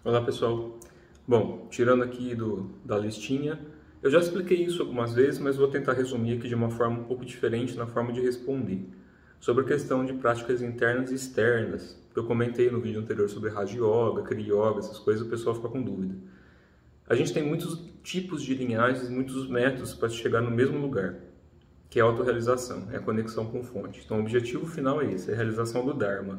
Olá pessoal, bom, tirando aqui da listinha, eu já expliquei isso algumas vezes, mas vou tentar resumir aqui de uma forma um pouco diferente na forma de responder. Sobre a questão de práticas internas e externas, eu comentei no vídeo anterior sobre Raja Yoga, Kriya Yoga, essas coisas, o pessoal fica com dúvida. A gente tem muitos tipos de linhagens, muitos métodos para chegar no mesmo lugar, que é a autorrealização, é a conexão com fonte. Então o objetivo final é esse, é a realização do Dharma.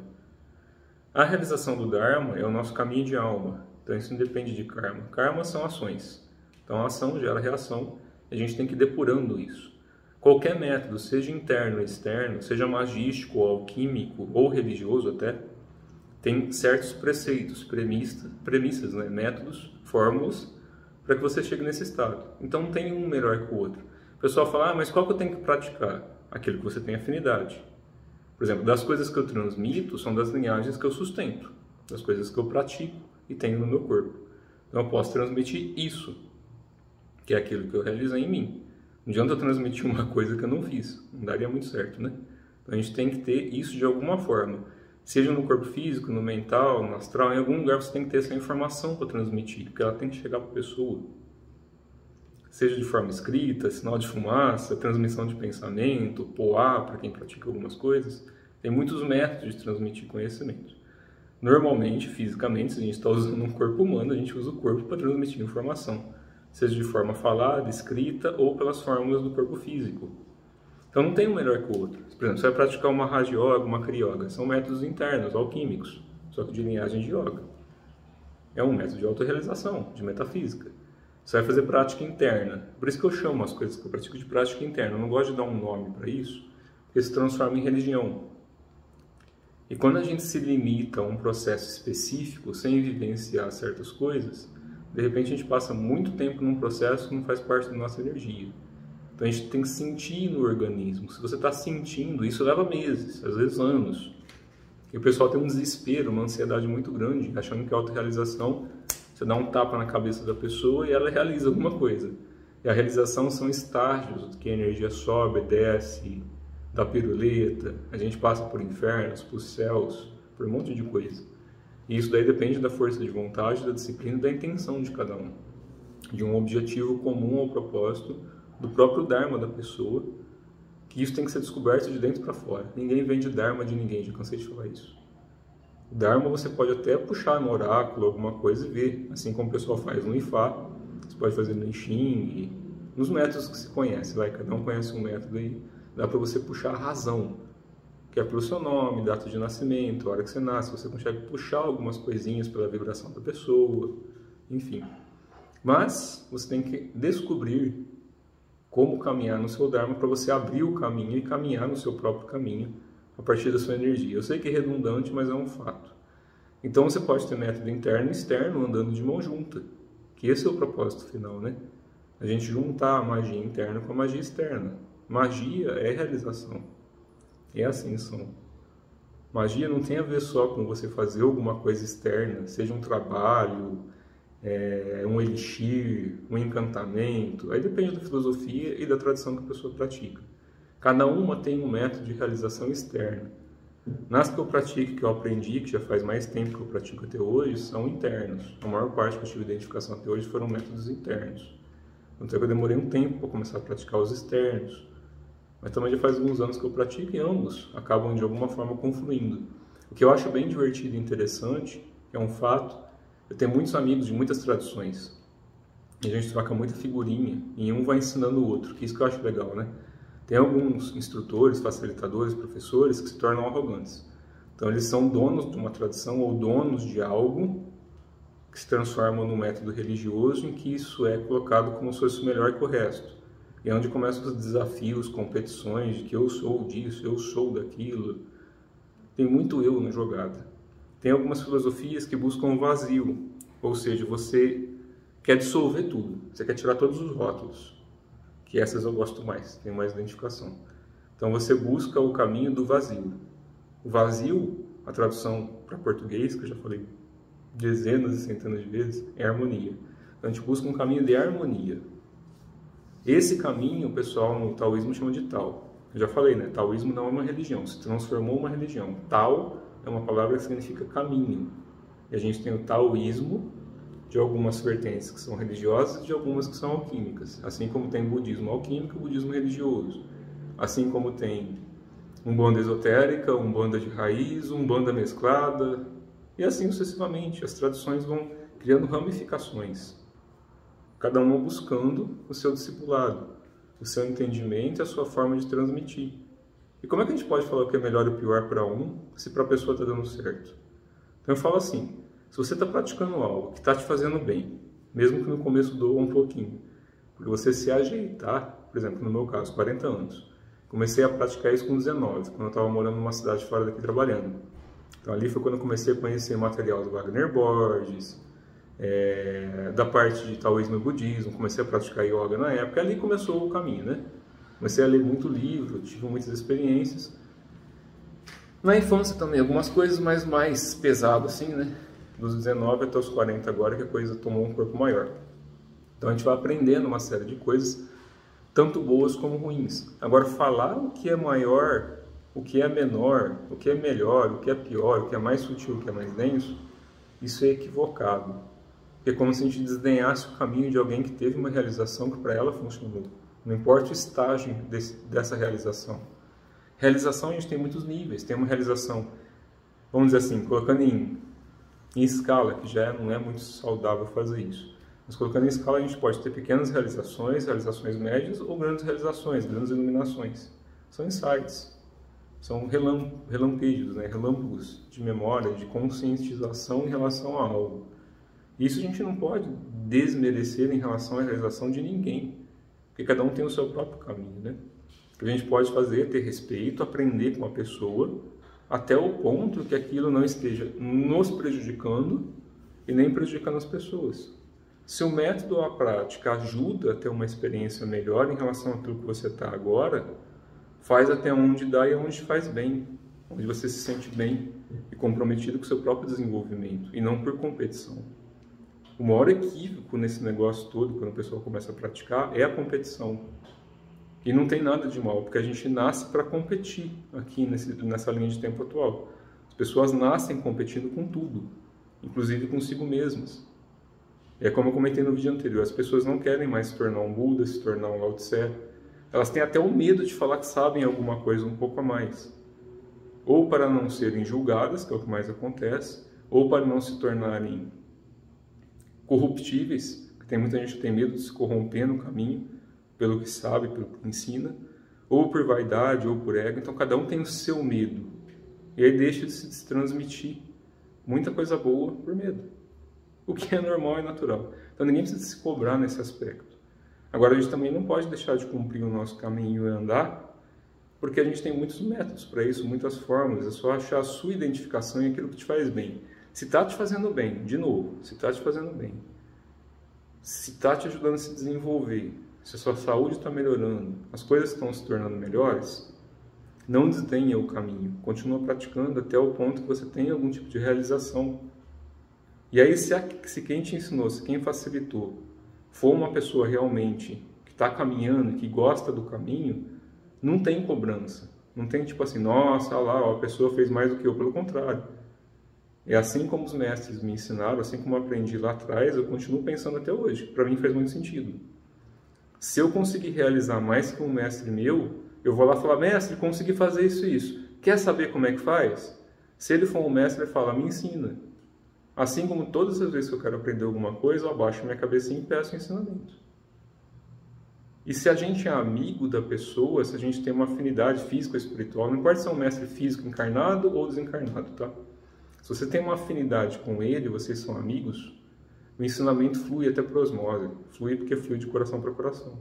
A realização do Dharma é o nosso caminho de alma, então isso não depende de karma. Karma são ações, então a ação gera reação e a gente tem que ir depurando isso. Qualquer método, seja interno ou externo, seja magístico, ou alquímico ou religioso até, tem certos preceitos, premissas, né? Métodos, fórmulas, para que você chegue nesse estado. Então não tem um melhor que o outro. O pessoal fala, mas qual que eu tenho que praticar? Aquilo que você tem afinidade. Por exemplo, das coisas que eu transmito são das linhagens que eu sustento, das coisas que eu pratico e tenho no meu corpo. Então eu posso transmitir isso, que é aquilo que eu realizei em mim. Não adianta eu transmitir uma coisa que eu não fiz, não daria muito certo, né? Então a gente tem que ter isso de alguma forma. Seja no corpo físico, no mental, no astral, em algum lugar você tem que ter essa informação para transmitir, porque ela tem que chegar para a pessoa. Seja de forma escrita, sinal de fumaça, transmissão de pensamento, poá, para quem pratica algumas coisas. Tem muitos métodos de transmitir conhecimento. Normalmente, fisicamente, se a gente está usando um corpo humano, a gente usa o corpo para transmitir informação. Seja de forma falada, escrita ou pelas fórmulas do corpo físico. Então não tem um melhor que o outro. Por exemplo, você vai praticar uma Raja Yoga, uma Kriya Yoga. São métodos internos, alquímicos, só que de linhagem de yoga. É um método de autorrealização, de metafísica. Você vai fazer prática interna. Por isso que eu chamo as coisas que eu pratico de prática interna. Eu não gosto de dar um nome para isso, porque se transforma em religião. E quando a gente se limita a um processo específico, sem vivenciar certas coisas, de repente a gente passa muito tempo num processo que não faz parte da nossa energia. Então a gente tem que sentir no organismo. Se você está sentindo, isso leva meses, às vezes anos. E o pessoal tem um desespero, uma ansiedade muito grande, achando que a autorrealização, você dá um tapa na cabeça da pessoa e ela realiza alguma coisa. E a realização são estágios, que a energia sobe, desce, dá piruleta, a gente passa por infernos, por céus, por um monte de coisa. E isso daí depende da força de vontade, da disciplina e da intenção de cada um. De um objetivo comum ao propósito do próprio Dharma da pessoa, que isso tem que ser descoberto de dentro para fora. Ninguém vende Dharma de ninguém, já cansei de falar isso. O Dharma você pode até puxar no oráculo alguma coisa e ver, assim como o pessoal faz no Ifá, você pode fazer no I Ching, nos métodos que se conhece, cada um conhece um método aí, dá para você puxar a razão, que é pelo seu nome, data de nascimento, hora que você nasce, você consegue puxar algumas coisinhas pela vibração da pessoa, enfim. Mas você tem que descobrir como caminhar no seu Dharma para você abrir o caminho e caminhar no seu próprio caminho a partir da sua energia. Eu sei que é redundante, mas é um fato. Então você pode ter método interno e externo andando de mão junta, que esse é o propósito final, né? A gente juntar a magia interna com a magia externa. Magia é realização, é ascensão. Magia não tem a ver só com você fazer alguma coisa externa, seja um trabalho, um elixir, um encantamento. Aí depende da filosofia e da tradição que a pessoa pratica. Cada uma tem um método de realização externa. Nas que eu pratico, que eu aprendi, que já faz mais tempo que eu pratico até hoje, são internos. A maior parte que eu tive identificação até hoje foram métodos internos. Então eu demorei um tempo para começar a praticar os externos. Mas também já faz alguns anos que eu pratico e ambos acabam de alguma forma confluindo. O que eu acho bem divertido e interessante, é um fato, eu tenho muitos amigos de muitas tradições. E a gente troca muita figurinha e um vai ensinando o outro, que isso que eu acho legal, né? Tem alguns instrutores, facilitadores, professores que se tornam arrogantes. Então eles são donos de uma tradição ou donos de algo que se transforma num método religioso em que isso é colocado como se fosse melhor que o resto. E é onde começam os desafios, competições de que eu sou disso, eu sou daquilo. Tem muito eu na jogada. Tem algumas filosofias que buscam o vazio, ou seja, você quer dissolver tudo, você quer tirar todos os rótulos. Que essas eu gosto mais, tenho mais identificação. Então você busca o caminho do vazio. O vazio, a tradução para português, que eu já falei dezenas e centenas de vezes, é harmonia. Então a gente busca um caminho de harmonia. Esse caminho, o pessoal no taoísmo chama de Tao. Eu já falei, né? Taoísmo não é uma religião, se transformou uma religião. Tao é uma palavra que significa caminho. E a gente tem o taoísmo, de algumas vertentes que são religiosas e de algumas que são alquímicas. Assim como tem budismo alquímico e budismo religioso. Assim como tem umbanda esotérica, umbanda de raiz, umbanda mesclada, e assim sucessivamente. As tradições vão criando ramificações, cada uma buscando o seu discipulado, o seu entendimento e a sua forma de transmitir. E como é que a gente pode falar o que é melhor ou pior para um, se para a pessoa está dando certo? Então eu falo assim, se você está praticando algo que está te fazendo bem, mesmo que no começo doa um pouquinho, porque você se ajeitar, por exemplo, no meu caso, 40 anos, comecei a praticar isso com 19, quando eu estava morando numa cidade fora daqui trabalhando. Então ali foi quando eu comecei a conhecer material do Wagner Borges, da parte de taoísmo e budismo, comecei a praticar yoga na época, ali começou o caminho, né? Comecei a ler muito livro, tive muitas experiências. Na infância também, algumas coisas mais pesadas assim, né? Dos 19 até os 40 agora, que a coisa tomou um corpo maior. Então a gente vai aprendendo uma série de coisas, tanto boas como ruins. Agora, falar o que é maior, o que é menor, o que é melhor, o que é pior, o que é mais sutil, o que é mais denso, isso é equivocado. É como se a gente desdenhasse o caminho de alguém que teve uma realização que para ela funcionou. Não importa o estágio dessa realização. Realização a gente tem muitos níveis. Tem uma realização, vamos dizer assim, colocando em escala, que já não é muito saudável fazer isso. Mas colocando em escala a gente pode ter pequenas realizações, realizações médias ou grandes realizações, grandes iluminações. São insights. São relampejos, né? Relâmpagos de memória, de conscientização em relação a algo. Isso a gente não pode desmerecer em relação à realização de ninguém, porque cada um tem o seu próprio caminho, né? O que a gente pode fazer é ter respeito, aprender com a pessoa, até o ponto que aquilo não esteja nos prejudicando e nem prejudicando as pessoas. Se o método ou a prática ajuda a ter uma experiência melhor em relação àquilo que você está agora, faz até onde dá e onde faz bem, onde você se sente bem e comprometido com o seu próprio desenvolvimento, e não por competição. O maior equívoco nesse negócio todo, quando o pessoal começa a praticar, é a competição. E não tem nada de mal, porque a gente nasce para competir aqui nessa linha de tempo atual. As pessoas nascem competindo com tudo, inclusive consigo mesmas. E é como eu comentei no vídeo anterior, as pessoas não querem mais se tornar um Buda, se tornar um Lao Tse. Elas têm até o medo de falar que sabem alguma coisa um pouco a mais. Ou para não serem julgadas, que é o que mais acontece, ou para não se tornarem corruptíveis, que tem muita gente que tem medo de se corromper no caminho, pelo que sabe, pelo que ensina, ou por vaidade, ou por ego. Então cada um tem o seu medo. E aí deixa de se transmitir muita coisa boa por medo. O que é normal e natural. Então ninguém precisa se cobrar nesse aspecto. Agora a gente também não pode deixar de cumprir o nosso caminho e andar, porque a gente tem muitos métodos para isso, muitas fórmulas. É só achar a sua identificação e aquilo que te faz bem. Se está te fazendo bem, de novo, se está te fazendo bem, se está te ajudando a se desenvolver, se a sua saúde está melhorando, as coisas estão se tornando melhores, não desdenha o caminho, continua praticando até o ponto que você tenha algum tipo de realização. E aí, se quem te ensinou, se quem facilitou, for uma pessoa realmente que está caminhando, que gosta do caminho, não tem cobrança. Não tem tipo assim, nossa, olha lá, a pessoa fez mais do que eu. Pelo contrário. É assim como os mestres me ensinaram, assim como eu aprendi lá atrás, eu continuo pensando até hoje. Para mim faz muito sentido. Se eu conseguir realizar mais que um mestre meu, eu vou lá falar, mestre, consegui fazer isso e isso. Quer saber como é que faz? Se ele for um mestre, ele fala, me ensina. Assim como todas as vezes que eu quero aprender alguma coisa, eu abaixo minha cabecinha e peço ensinamento. E se a gente é amigo da pessoa, se a gente tem uma afinidade física ou espiritual, não importa se é um mestre físico encarnado ou desencarnado, tá? Se você tem uma afinidade com ele, vocês são amigos, o ensinamento flui até por osmose. Flui porque flui de coração para coração.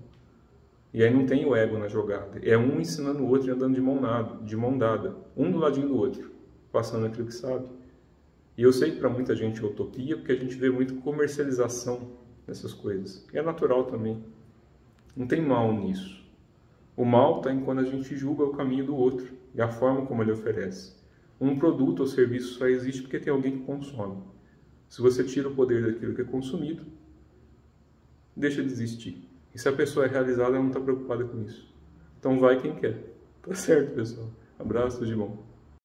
E aí não tem o ego na jogada. É um ensinando o outro e andando de mão dada. Um do ladinho do outro, passando aquilo que sabe. E eu sei que para muita gente é utopia, porque a gente vê muito comercialização nessas coisas. E é natural também. Não tem mal nisso. O mal está em quando a gente julga o caminho do outro e a forma como ele oferece. Um produto ou serviço só existe porque tem alguém que consome. Se você tira o poder daquilo que é consumido, deixa de existir. E se a pessoa é realizada, ela não está preocupada com isso. Então vai quem quer. Tá certo, pessoal. Abraço, tudo de bom.